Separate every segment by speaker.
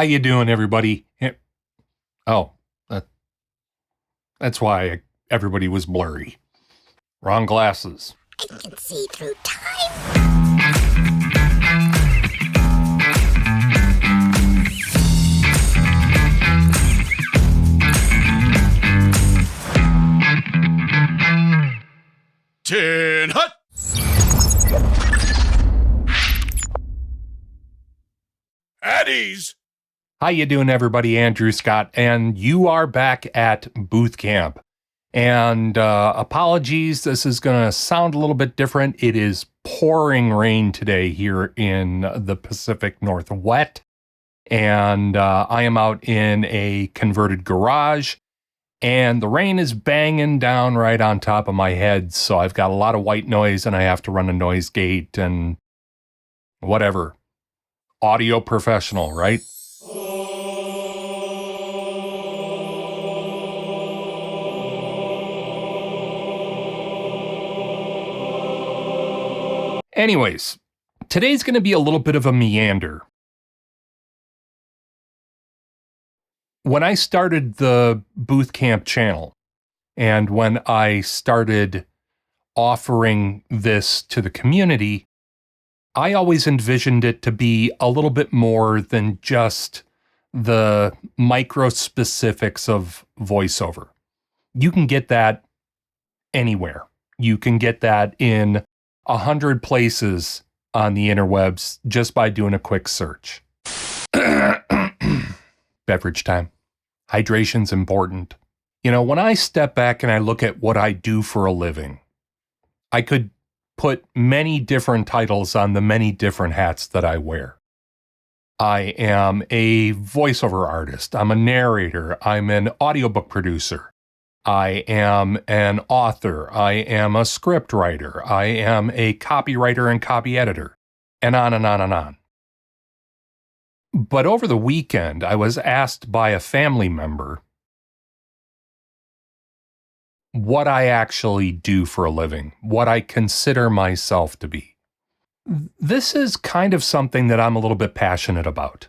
Speaker 1: How you doing, everybody? Oh, that's why everybody was blurry. Wrong glasses.
Speaker 2: I can see through time.
Speaker 3: Tin Hut! Addies!
Speaker 1: How you doing, everybody? Andrew Scott, and you are back at Booth Camp. And apologies, this is going to sound a little bit different. It is pouring rain today here in the Pacific Northwest. And I am out in a converted garage, and the rain is banging down right on top of my head. So I've got a lot of white noise, and I have to run a noise gate and whatever. Audio professional, right? Anyways, today's going to be a little bit of a meander. When I started the Booth Camp channel, and when I started offering this to the community, I always envisioned it to be a little bit more than just the micro specifics of voiceover. You can get that anywhere. You can get that in 100 places on the interwebs just by doing a quick search. Beverage time. Hydration's important. You know, when I step back and I look at what I do for a living, I could put many different titles on the many different hats that I wear. I am a voiceover artist. I'm a narrator. I'm an audiobook producer. I am an author. I am a script writer. I am a copywriter and copy editor, and on and on and on. But over the weekend, I was asked by a family member what I actually do for a living, what I consider myself to be. This is kind of something that I'm a little bit passionate about.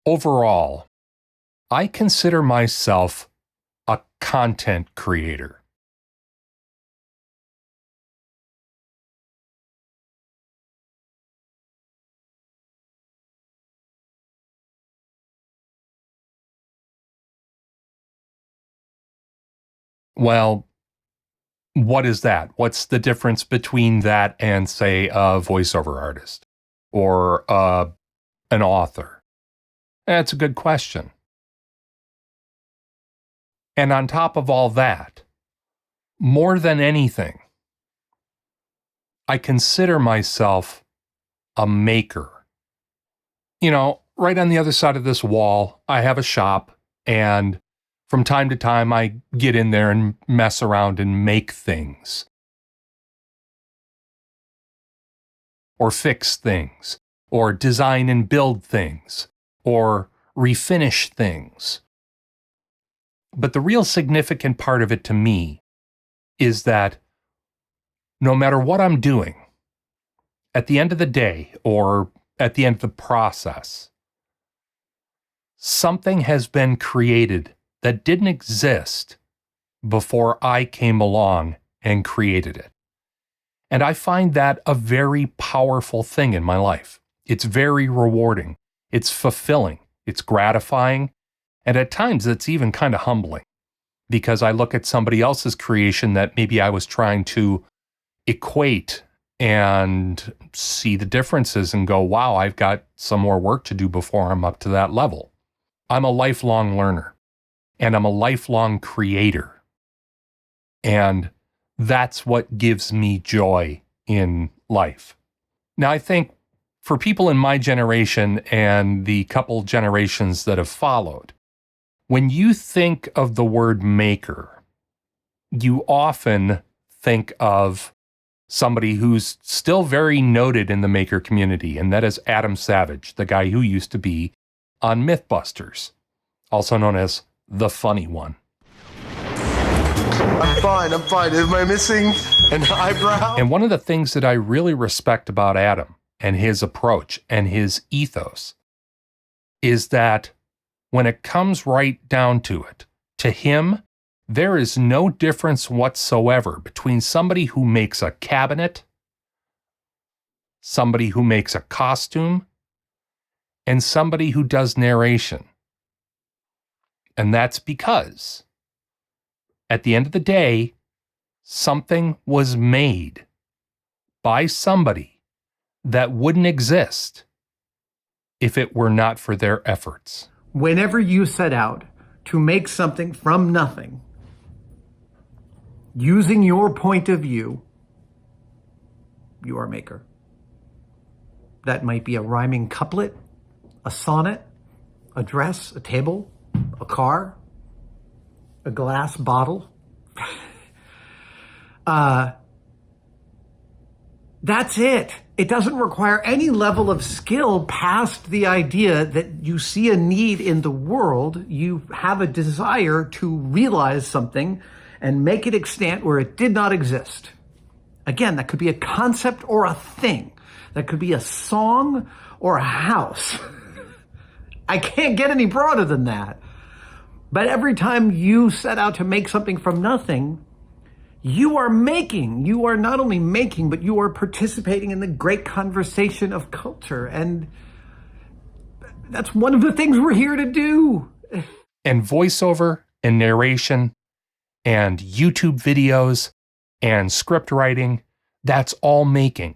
Speaker 1: Overall, I consider myself a content creator. Well, what is that? What's the difference between that and, say, a voiceover artist or an author? That's a good question. And on top of all that, more than anything, I consider myself a maker. You know, right on the other side of this wall, I have a shop, and from time to time, I get in there and mess around and make things. Or fix things. Or design and build things. Or refinish things. But the real significant part of it to me is that no matter what I'm doing, at the end of the day, or at the end of the process, something has been created that didn't exist before I came along and created it. And I find that a very powerful thing in my life. It's very rewarding. It's fulfilling. It's gratifying. And at times it's even kind of humbling, because I look at somebody else's creation that maybe I was trying to equate and see the differences and go, wow, I've got some more work to do before I'm up to that level. I'm a lifelong learner. And I'm a lifelong creator. And that's what gives me joy in life. Now, I think for people in my generation and the couple generations that have followed, when you think of the word maker, you often think of somebody who's still very noted in the maker community, and that is Adam Savage, the guy who used to be on MYTHBUSTERS, also known as the funny one.
Speaker 4: I'm fine. Am I missing an eyebrow?
Speaker 1: And one of the things that I really respect about Adam and his approach and his ethos is that when it comes right down to it, to him, there is no difference whatsoever between somebody who makes a cabinet, somebody who makes a costume, and somebody who does narration. And that's because, at the end of the day, something was made by somebody that wouldn't exist if it were not for their efforts.
Speaker 5: Whenever you set out to make something from nothing, using your point of view, you are a maker. That might be a rhyming couplet, a sonnet, a dress, a table, a car, a glass bottle. That's it. It doesn't require any level of skill past the idea that you see a need in the world, you have a desire to realize something and make it extant where it did not exist. Again, that could be a concept or a thing. That could be a song or a house. I can't get any broader than that. But every time you set out to make something from nothing, you are making. You are not only making, but you are participating in the great conversation of culture. And that's one of the things we're here to do.
Speaker 1: And voiceover and narration and YouTube videos and script writing, that's all making.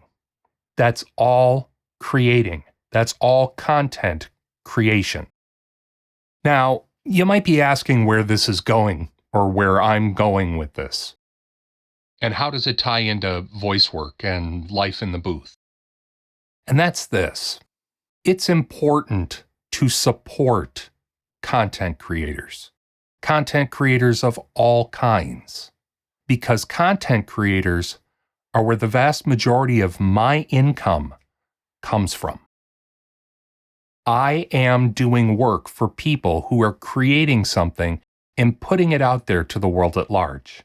Speaker 1: That's all creating. That's all content creation. Now, you might be asking where this is going or where I'm going with this. And how does it tie into voice work and life in the booth? And that's this. It's important to support content creators of all kinds, because content creators are where the vast majority of my income comes from. I am doing work for people who are creating something and putting it out there to the world at large,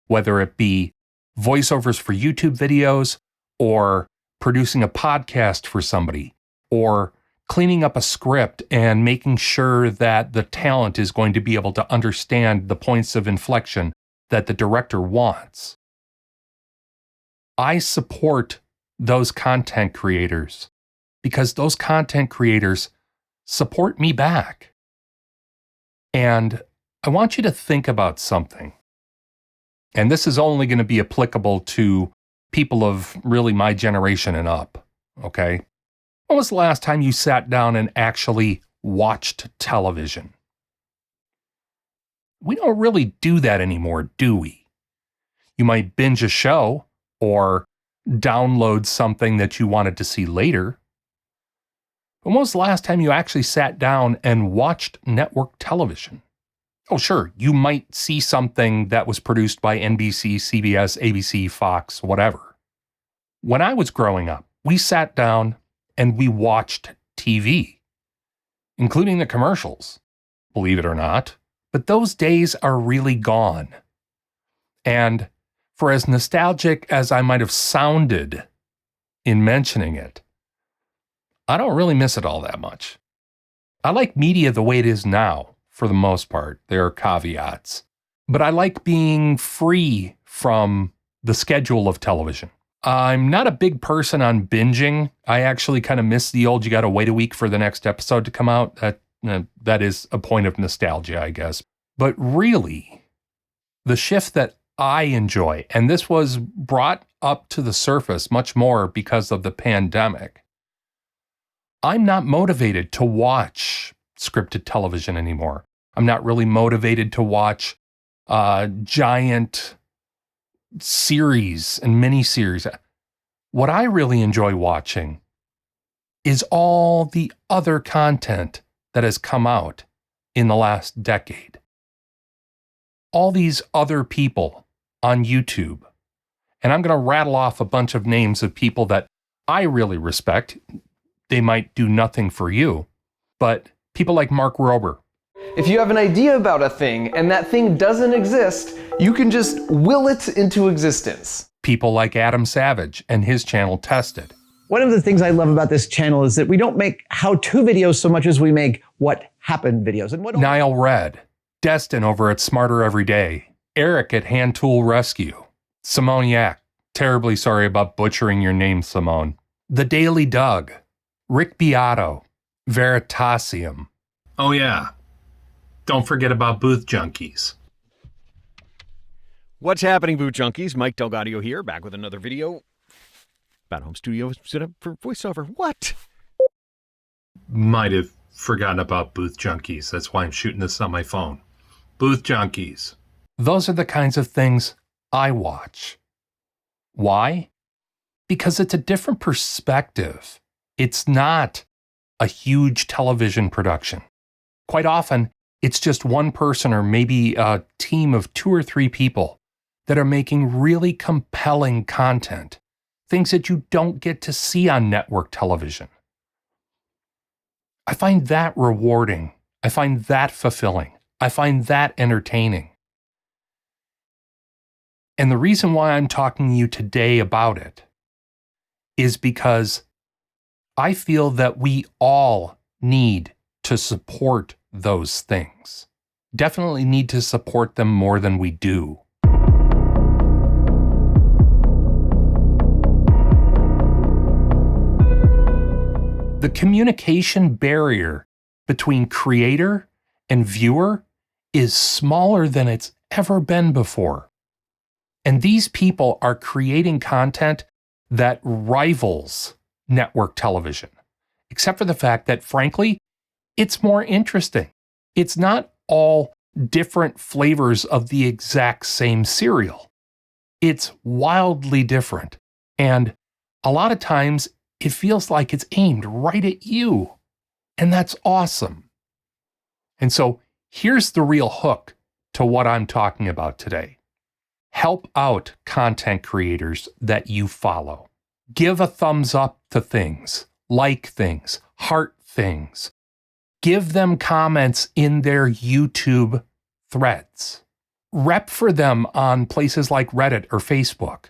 Speaker 1: whether it be voiceovers for YouTube videos, or producing a podcast for somebody, or cleaning up a script and making sure that the talent is going to be able to understand the points of inflection that the director wants. I support those content creators because those content creators support me back. And I want you to think about something. And this is only going to be applicable to people of really my generation and up, okay? When was the last time you sat down and actually watched television? We don't really do that anymore, do we? You might binge a show or download something that you wanted to see later. But when was the last time you actually sat down and watched network television? Oh, sure, you might see something that was produced by NBC, CBS, ABC, Fox, whatever. When I was growing up, we sat down and we watched TV, including the commercials, believe it or not. But those days are really gone. And for as nostalgic as I might have sounded in mentioning it, I don't really miss it all that much. I like media the way it is now. For the most part, there are caveats. But I like being free from the schedule of television. I'm not a big person on binging. I actually kind of miss the old, you got to wait a week for the next episode to come out. That is a point of nostalgia, I guess. But really, the shift that I enjoy, and this was brought up to the surface much more because of the pandemic, I'm not motivated to watch scripted television anymore. I'm not really motivated to watch giant series and miniseries. What I really enjoy watching is all the other content that has come out in the last decade. All these other people on YouTube. And I'm going to rattle off a bunch of names of people that I really respect. They might do nothing for you, but people like Mark Rober.
Speaker 6: If you have an idea about a thing and that thing doesn't exist, you can just will it into existence.
Speaker 1: People like Adam Savage and his channel Tested.
Speaker 7: One of the things I love about this channel is that we don't make how-to videos so much as we make what happened videos. And what
Speaker 1: Niall Red, Destin over at Smarter Every Day, Eric at Hand Tool Rescue, Simone Yak, terribly sorry about butchering your name, Simone, The Daily Doug, Rick Beato, Veritasium. Oh yeah, don't forget about Booth Junkies.
Speaker 8: What's happening, Boot Junkies? Mike Delgadio here, back with another video about home studio set up for voiceover. What?
Speaker 1: Might have forgotten about Booth Junkies. That's why I'm shooting this on my phone. Booth Junkies. Those are the kinds of things I watch. Why? Because it's a different perspective. It's not a huge television production. Quite often, it's just one person or maybe a team of 2 or 3 people that are making really compelling content. Things that you don't get to see on network television. I find that rewarding. I find that fulfilling. I find that entertaining. And the reason why I'm talking to you today about it is because I feel that we all need to support those things. Definitely need to support them more than we do. The communication barrier between creator and viewer is smaller than it's ever been before. And these people are creating content that rivals network television, except for the fact that, frankly, it's more interesting. It's not all different flavors of the exact same cereal. It's wildly different. And a lot of times, it feels like it's aimed right at you. And that's awesome. And so here's the real hook to what I'm talking about today. Help out content creators that you follow. Give a thumbs up to things, like things, heart things. Give them comments in their YouTube threads. Rep for them on places like Reddit or Facebook.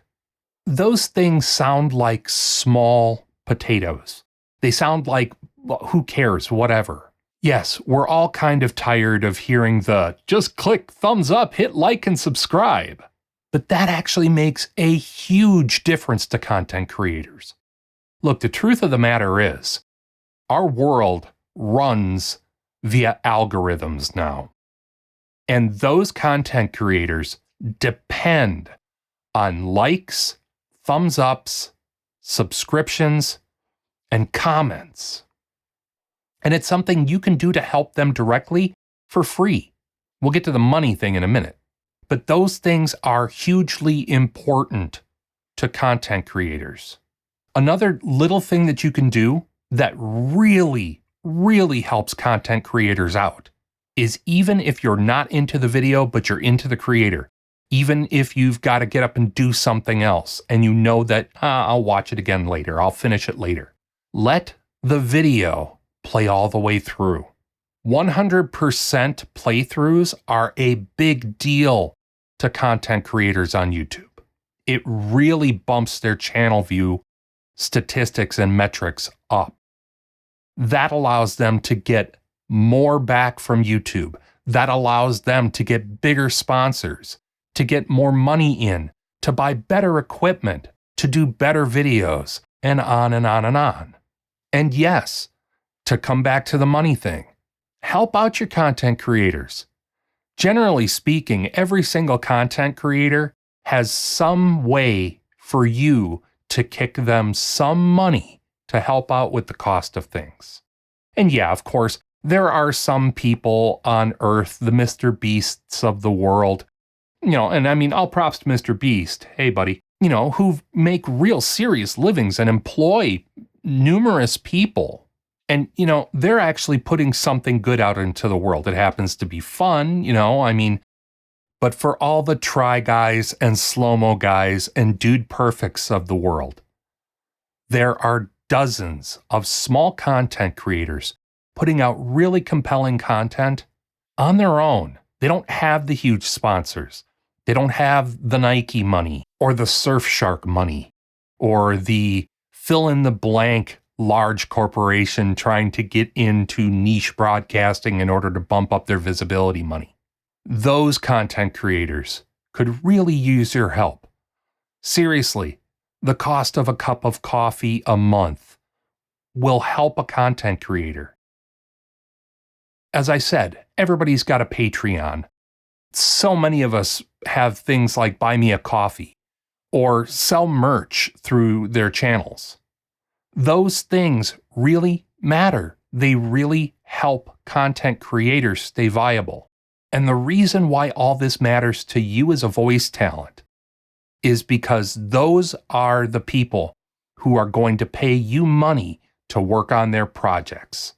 Speaker 1: Those things sound like small potatoes. They sound like, well, who cares, whatever. Yes, we're all kind of tired of hearing the just click thumbs up, hit like and subscribe. But that actually makes a huge difference to content creators. Look, the truth of the matter is, our world runs via algorithms now. And those content creators depend on likes, thumbs ups, subscriptions, and comments. And it's something you can do to help them directly for free. We'll get to the money thing in a minute. But those things are hugely important to content creators. Another little thing that you can do that really, really helps content creators out is, even if you're not into the video, but you're into the creator, even if you've got to get up and do something else and you know that, I'll watch it again later, I'll finish it later. Let the video play all the way through. 100% playthroughs are a big deal to content creators on YouTube. It really bumps their channel view statistics and metrics up. That allows them to get more back from YouTube. That allows them to get bigger sponsors, to get more money in, to buy better equipment, to do better videos, and on and on and on. And yes, to come back to the money thing, help out your content creators. Generally speaking, every single content creator has some way for you to kick them some money to help out with the cost of things. And yeah, of course, there are some people on Earth, the Mr. Beasts of the world, and I mean, all props to Mr. Beast, hey buddy, who make real serious livings and employ numerous people. And, they're actually putting something good out into the world. It happens to be fun, but for all the Try Guys and Slow-Mo guys and Dude Perfects of the world, there are dozens of small content creators putting out really compelling content on their own. They don't have the huge sponsors. They don't have the Nike money or the Surfshark money or the fill in the blank large corporation trying to get into niche broadcasting in order to bump up their visibility money. Those content creators could really use your help. Seriously, the cost of a cup of coffee a month will help a content creator. As I said, everybody's got a Patreon. So many of us have things like Buy Me a Coffee or sell merch through their channels. Those things really matter. They really help content creators stay viable. And the reason why all this matters to you as a voice talent is because those are the people who are going to pay you money to work on their projects.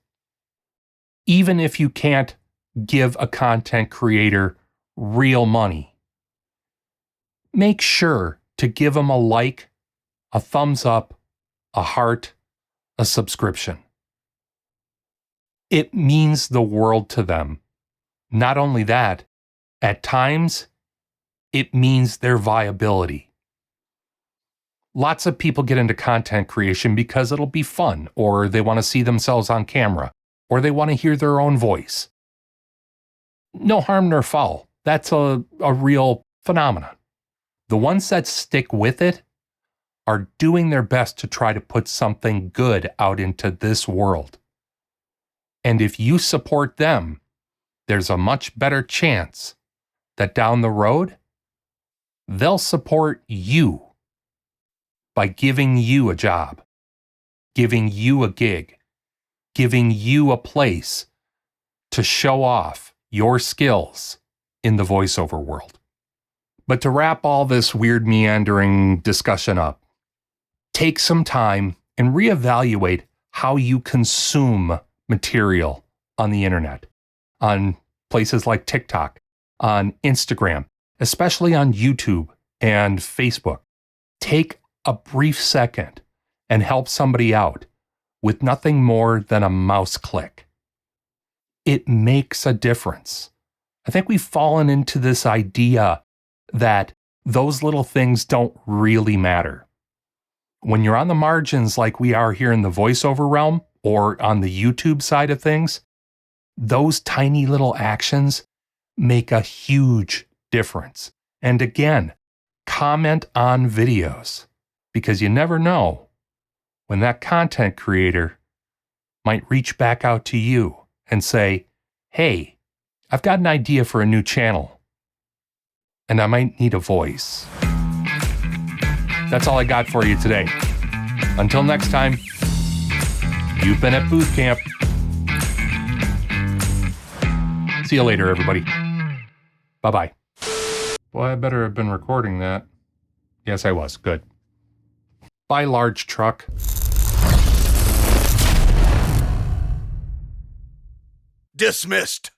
Speaker 1: Even if you can't give a content creator real money, make sure to give them a like, a thumbs up, a heart, a subscription. It means the world to them. Not only that, at times, it means their viability. Lots of people get into content creation because it'll be fun, or they want to see themselves on camera, or they want to hear their own voice. No harm nor foul. That's a real phenomenon. The ones that stick with it are doing their best to try to put something good out into this world. And if you support them, there's a much better chance that down the road, they'll support you by giving you a job, giving you a gig, giving you a place to show off your skills in the voiceover world. But to wrap all this weird meandering discussion up, take some time and reevaluate how you consume material on the internet, on places like TikTok, on Instagram, especially on YouTube and Facebook. Take a brief second and help somebody out with nothing more than a mouse click. It makes a difference. I think we've fallen into this idea that those little things don't really matter. When you're on the margins like we are here in the voiceover realm or on the YouTube side of things, those tiny little actions make a huge difference. And again, comment on videos, because you never know when that content creator might reach back out to you and say, hey, I've got an idea for a new channel, and I might need a voice. That's all I got for you today. Until next time, you've been at Booth Camp. See you later, everybody. Bye-bye. Boy, I better have been recording that. Yes, I was. Good. Bye, large truck.
Speaker 3: Dismissed.